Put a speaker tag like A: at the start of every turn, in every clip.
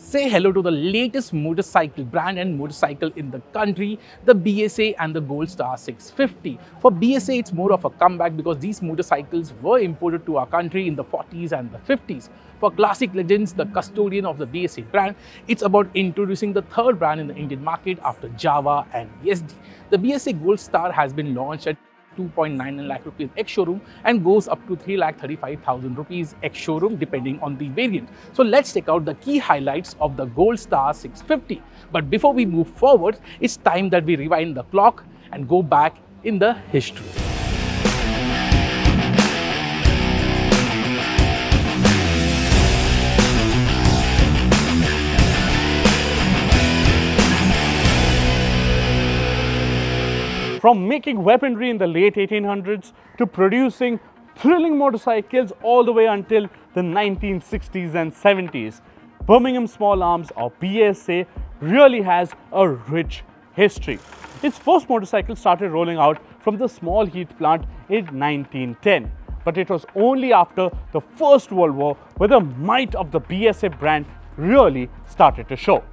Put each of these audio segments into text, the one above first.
A: Say hello to the latest motorcycle brand and motorcycle in the country, the BSA and the Gold Star 650. For BSA, it's more of a comeback because these motorcycles were imported to our country in the 40s and the 50s. For Classic Legends, the custodian of the BSA brand, it's about introducing the third brand in the Indian market after Java and SD. The BSA Gold Star has been launched at 2.99 lakh rupees ex-showroom and goes up to 3,35,000 rupees ex-showroom depending on the variant. So let's check out the key highlights of the Gold Star 650. But before we move forward, it's time that we rewind the clock and go back in the history.
B: From making weaponry in the late 1800s to producing thrilling motorcycles all the way until the 1960s and 70s, Birmingham Small Arms or BSA really has a rich history. Its first motorcycle started rolling out from the small heat plant in 1910, but it was only after the First World War where the might of the BSA brand really started to show.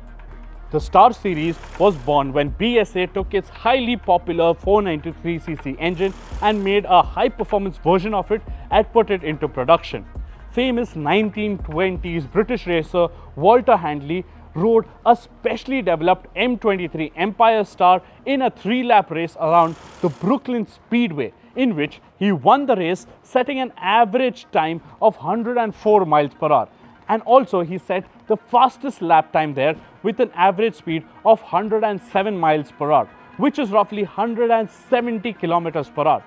B: The Star series was born when BSA took its highly popular 493cc engine and made a high-performance version of it and put it into production. Famous 1920s British racer Walter Handley rode a specially developed M23 Empire Star in a 3-lap race around the Brooklyn Speedway, in which he won the race, setting an average time of 104 miles per hour. And also he set the fastest lap time there with an average speed of 107 miles per hour, which is roughly 170 kilometers per hour.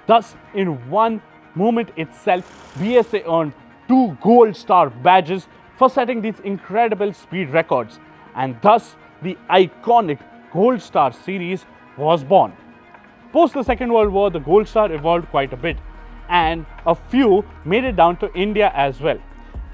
B: Thus, in one moment itself, BSA earned 2 Gold Star badges for setting these incredible speed records. And thus, the iconic Gold Star series was born. Post the Second World War, the Gold Star evolved quite a bit, and a few made it down to India as well.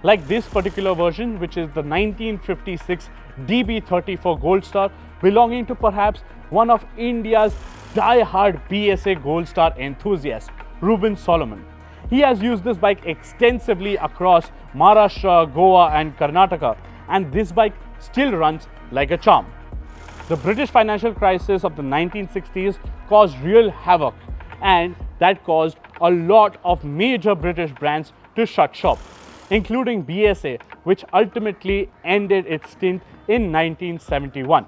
B: Like this particular version, which is the 1956 DB34 Gold Star, belonging to perhaps one of India's die-hard BSA Gold Star enthusiasts, Ruben Solomon. He has used this bike extensively across Maharashtra, Goa and Karnataka, and this bike still runs like a charm. The British financial crisis of the 1960s caused real havoc, and that caused a lot of major British brands to shut shop, including BSA, which ultimately ended its stint in 1971.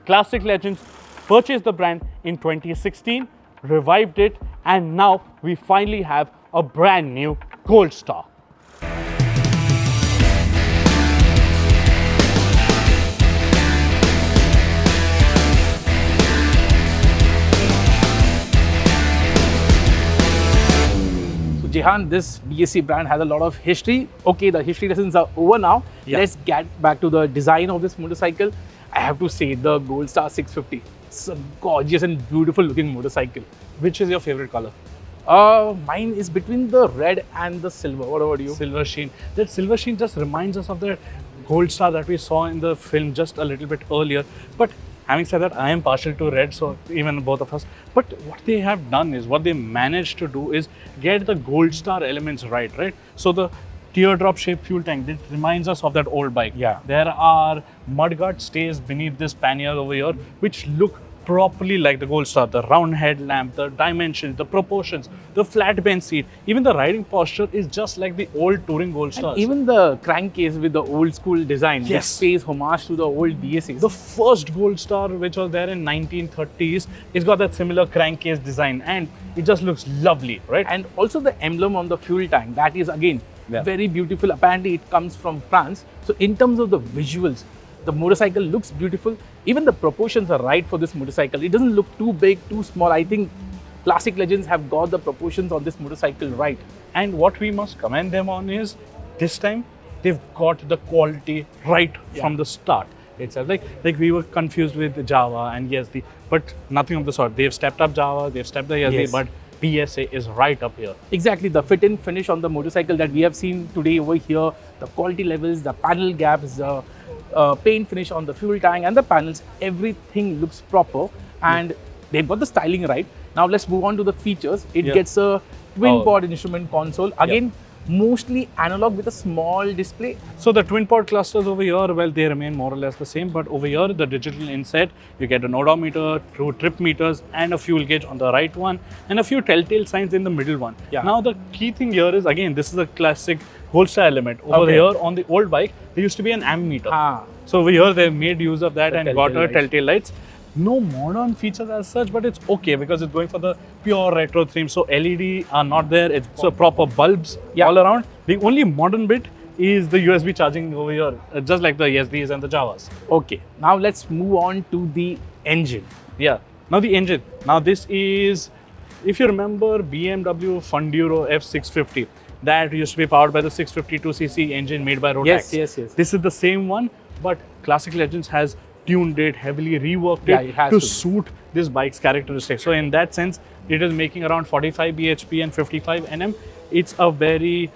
B: Classic Legends purchased the brand in 2016, revived it, and now we finally have a brand new Gold Star.
A: Jehan, this BSA brand has a lot of history. Okay, the history lessons are over now.
B: Yeah.
A: Let's get back to the design of this motorcycle. I have to say, the Gold Star 650. It's a gorgeous and beautiful looking motorcycle.
B: Which is your favorite color?
A: Mine is between the red and the silver. What about you?
B: Silver sheen. That silver sheen just reminds us of the Gold Star that we saw in the film just a little bit earlier. But having said that, I am partial to red, so even both of us. But what they have done is, what they managed to do is get the Gold Star elements right? So the teardrop shaped fuel tank, that reminds us of that old bike.
A: Yeah.
B: There are mudguard stays beneath this pannier over here, which look properly like the Gold Star. The round headlamp, the dimensions, the proportions, the flat bench seat, even the riding posture is just like the old touring Gold Stars.
A: And even the crankcase with the old school design,
B: Yes.
A: which pays homage to the old BSAs.
B: The first Gold Star, which was there in 1930s, it's got that similar crankcase design, and it just looks lovely, right?
A: And also the emblem on the fuel tank, that is again very beautiful. Apparently it comes from France. So in terms of the visuals, the motorcycle looks beautiful. Even the proportions are right for this motorcycle. It doesn't look too big, too small. I think Classic Legends have got the proportions on this motorcycle right.
B: And what we must commend them on is, this time they've got the quality right from the start itself. Like we were confused with Java and ESD, but nothing of the sort. They've stepped up Java, they've stepped up ESD,
A: Yes.
B: but BSA is right up here.
A: Exactly, the fit and finish on the motorcycle that we have seen today over here, the quality levels, the panel gaps, the paint finish on the fuel tank and the panels, everything looks proper, and they've got the styling right. Now let's move on to the features. It gets a twin pod instrument console. Again, mostly analog with a small display.
B: So the twin pod clusters over here, well, they remain more or less the same, but over here, the digital inset, you get an odometer, 2 trip meters, and a fuel gauge on the right one, and a few telltale signs in the middle one.
A: Yeah.
B: Now the key thing here is, again, this is a classic Gold Star element. Over here on the old bike, there used to be an ammeter. So over here, they made use of that and got a telltale lights. No modern features as such, but it's okay because it's going for the pure retro theme. So LED are not there. It's so proper bulbs all around. The only modern bit is the USB charging over here, just like the ESDs and the Javas.
A: Okay, now let's move on to the engine.
B: Yeah, now the engine. Now this is, if you remember BMW Funduro F650, that used to be powered by the 652cc engine made by Rotax.
A: Yes.
B: This is the same one, but Classic Legends has tuned it, heavily reworked it to suit this bike's characteristics. So in that sense, it is making around 45 bhp and 55 Nm. It's a very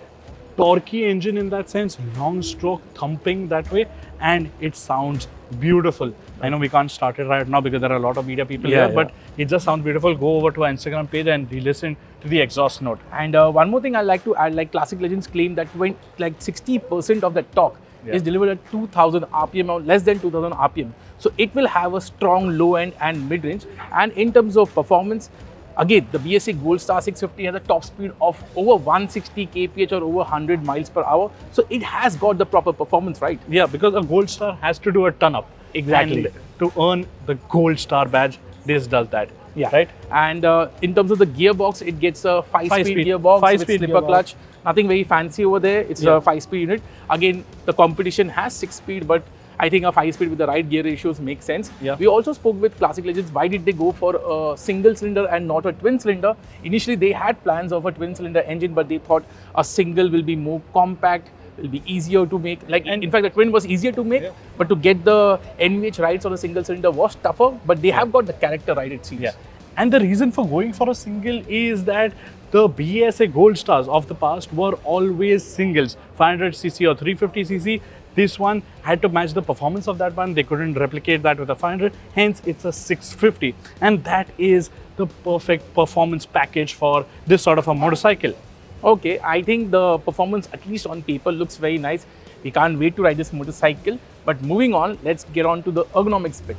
B: torquey engine in that sense, long stroke thumping that way, and it sounds beautiful. I know we can't start it right now because there are a lot of media people here, but it just sounds beautiful. Go over to our Instagram page and listen to the exhaust note.
A: And one more thing I like to add, like Classic Legends claim that when like 60% of the torque is delivered at 2000 RPM or less than 2000 RPM. So it will have a strong low end and mid range. And in terms of performance, again, the BSA Gold Star 650 has a top speed of over 160 kph or over 100 miles per hour. So it has got the proper performance, right?
B: Yeah, because a Gold Star has to do a ton up.
A: Exactly.
B: And to earn the Gold Star badge, this does that.
A: Yeah.
B: Right.
A: And in terms of the gearbox, it gets a 5-speed gearbox with slipper clutch. Nothing very fancy over there. It's a 5-speed unit. Again, the competition has 6-speed, but I think a 5-speed with the right gear ratios makes sense.
B: Yeah.
A: We also spoke with Classic Legends. Why did they go for a single cylinder and not a twin cylinder? Initially, they had plans of a twin cylinder engine, but they thought a single will be more compact, will be easier to make. Like, in fact, the twin was easier to make, but to get the NVH rights on a single cylinder was tougher, but they have got the character right, it seems.
B: Yeah. And the reason for going for a single is that the BSA Gold Stars of the past were always singles, 500cc or 350cc. This one had to match the performance of that one. They couldn't replicate that with a 500, hence it's a 650. And that is the perfect performance package for this sort of a motorcycle.
A: Okay, I think the performance, at least on paper, looks very nice. We can't wait to ride this motorcycle. But moving on, let's get on to the ergonomics bit.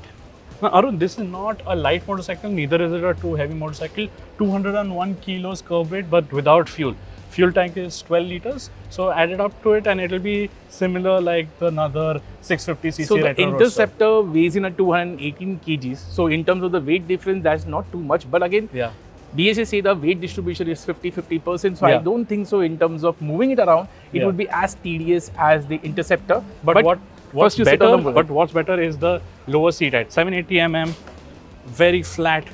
B: Now, Arun, this is not a light motorcycle, neither is it a too heavy motorcycle. 201 kilos curb weight, but without fuel. Fuel tank is 12 liters, so add it up to it and it will be similar like the another 650cc
A: So the
B: retro
A: Interceptor weighs in at 218 kgs. So in terms of the weight difference, that's not too much. But again, BSA say the weight distribution is 50-50%. So I don't think so in terms of moving it around, it would be as tedious as the Interceptor.
B: But what's better is the lower seat height, 780 mm, very flat,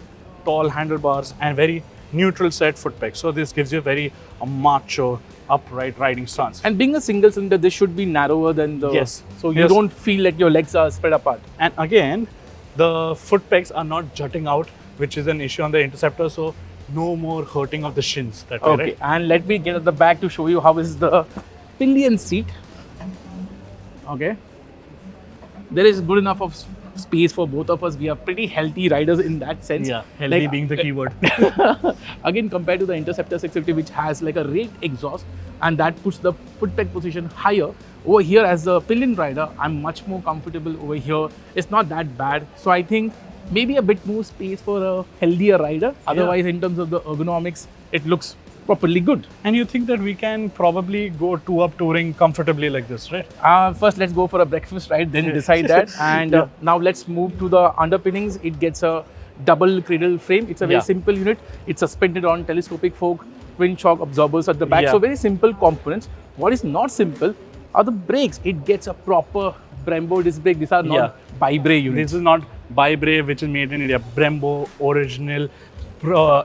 B: tall handlebars and very neutral set foot pegs. So this gives you a very macho, upright riding stance.
A: And being a single cylinder, this should be narrower than the... So you don't feel like your legs are spread apart.
B: And again, the foot pegs are not jutting out, which is an issue on the Interceptor. So no more hurting of the shins. That way, right?
A: And let me get at the back to show you how is the pillion seat. Okay. There is good enough of space for both of us. We are pretty healthy riders in that sense.
B: Yeah, healthy like, being the keyword.
A: Again, compared to the Interceptor 650, which has like a raked exhaust, and that puts the foot peg position higher. Over here, as a pillion rider, I'm much more comfortable over here. It's not that bad. So I think maybe a bit more space for a healthier rider. Otherwise, in terms of the ergonomics, it looks properly good.
B: And you think that we can probably go two-up touring comfortably like this, right?
A: First, let's go for a breakfast ride, then decide that. And now let's move to the underpinnings. It gets a double cradle frame. It's a very simple unit. It's suspended on telescopic fork, twin shock absorbers at the back. So very simple components. What is not simple are the brakes. It gets a proper Brembo disc brake. These are not Bi-Bray units.
B: This is not Bi-Bray, which is made in India. Brembo, original,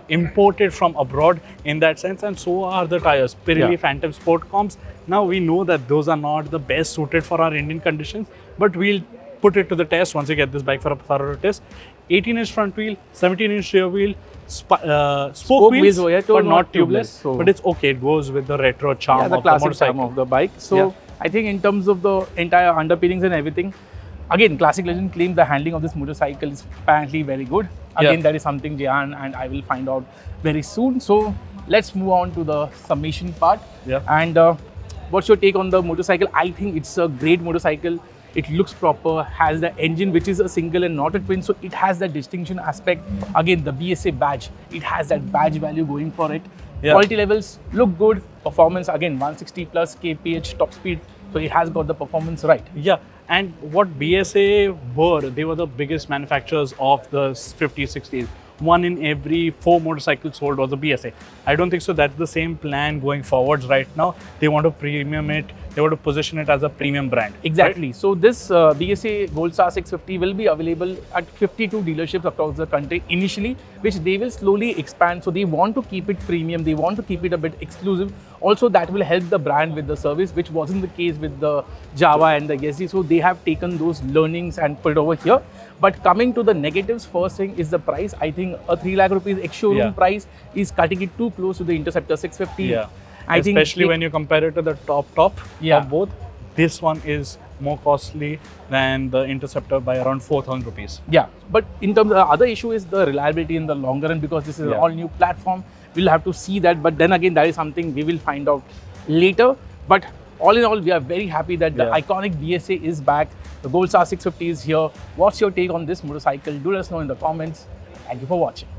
B: imported from abroad in that sense, and so are the tires. Pirelli Phantom Sport Comps. Now we know that those are not the best suited for our Indian conditions, but we'll put it to the test once you get this bike for a thorough test. 18-inch front wheel, 17-inch rear wheel, spoke wheels, but not tubeless. So but it's okay. It goes with the retro charm of the motorcycle.
A: Charm of the bike. So I think in terms of the entire underpinnings and everything, again, Classic Legend claims the handling of this motorcycle is apparently very good. Again, that is something Jehan and I will find out very soon. So let's move on to the summation part.
B: Yeah.
A: And what's your take on the motorcycle? I think it's a great motorcycle. It looks proper, has the engine which is a single and not a twin, so it has that distinction aspect. Again, the BSA badge, it has that badge value going for it.
B: Yeah.
A: Quality levels look good. Performance, again, 160 plus kph top speed, so it has got the performance right.
B: Yeah, and what BSA were, they were the biggest manufacturers of the 50s, 60s. One in every 4 motorcycles sold was a BSA. I don't think so. That's the same plan going forwards right now. They want to premium it. They want to position it as a premium brand.
A: Exactly.
B: Right?
A: So this BSA Gold Star 650 will be available at 52 dealerships across the country initially, which they will slowly expand. So they want to keep it premium. They want to keep it a bit exclusive. Also, that will help the brand with the service, which wasn't the case with the Java and the ESG. So they have taken those learnings and put it over here. But coming to the negatives, first thing is the price. I think a 3 lakh rupees ex-showroom price is cutting it too close to the Interceptor 650.
B: Yeah.
A: I
B: Especially
A: think
B: when you compare it to the top of both, this one is more costly than the Interceptor by around 4,000 rupees.
A: Yeah, but in terms of the other issue is the reliability in the longer run, because this is an all new platform. We'll have to see that, but then again, that is something we will find out later. But all in all, we are very happy that the iconic BSA is back. The Gold Star 650 is here. What's your take on this motorcycle? Do let us know in the comments. Thank you for watching.